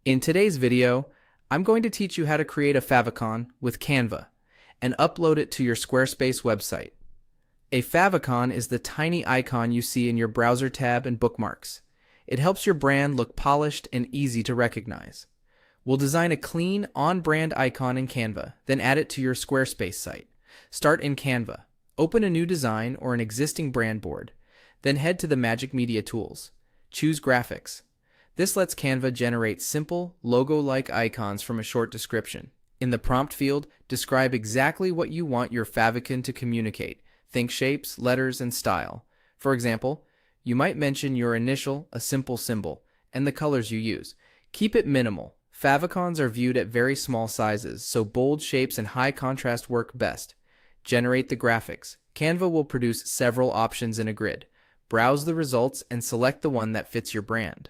In today's video, I'm going to teach you how to create a favicon with Canva and upload it to your Squarespace website. A favicon is the tiny icon you see in your browser tab and bookmarks. It helps your brand look polished and easy to recognize. We'll design a clean, on-brand icon in Canva, then add it to your Squarespace site. Start in Canva. Open a new design or an existing brand board. Then head to the Magic Media tools. Choose Graphics. This lets Canva generate simple, logo-like icons from a short description. In the prompt field, describe exactly what you want your favicon to communicate. Think shapes, letters, and style. For example, you might mention your initial, a simple symbol, and the colors you use. Keep it minimal. Favicons are viewed at very small sizes, so bold shapes and high contrast work best. Generate the graphics. Canva will produce several options in a grid. Browse the results and select the one that fits your brand.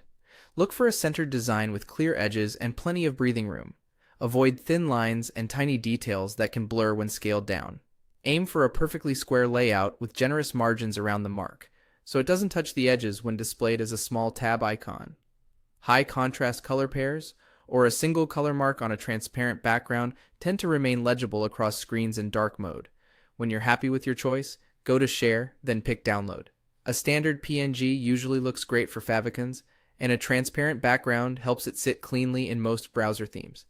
Look for a centered design with clear edges and plenty of breathing room. Avoid thin lines and tiny details that can blur when scaled down. Aim for a perfectly square layout with generous margins around the mark, so it doesn't touch the edges when displayed as a small tab icon. High contrast color pairs, or a single color mark on a transparent background, tend to remain legible across screens in dark mode. When you're happy with your choice, go to Share, then pick Download. A standard PNG usually looks great for favicons, and a transparent background helps it sit cleanly in most browser themes.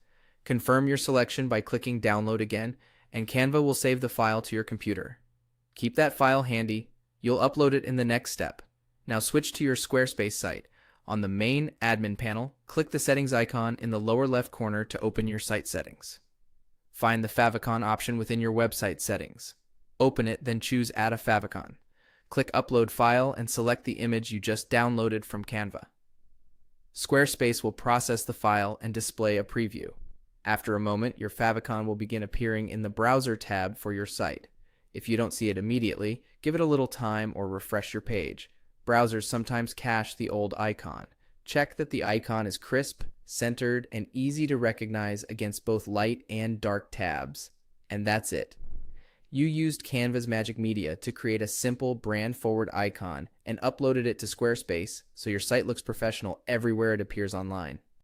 Confirm your selection by clicking Download again, and Canva will save the file to your computer. Keep that file handy. You'll upload it in the next step. Now switch to your Squarespace site. On the main admin panel, click the settings icon in the lower left corner to open your site settings. Find the favicon option within your website settings. Open it, then choose Add a favicon. Click Upload File and select the image you just downloaded from Canva. Squarespace will process the file and display a preview. After a moment, your favicon will begin appearing in the Browser tab for your site. If you don't see it immediately, give it a little time or refresh your page. Browsers sometimes cache the old icon. Check that the icon is crisp, centered, and easy to recognize against both light and dark tabs. And that's it. You used Canva's Magic Media to create a simple brand-forward icon and uploaded it to Squarespace so your site looks professional everywhere it appears online.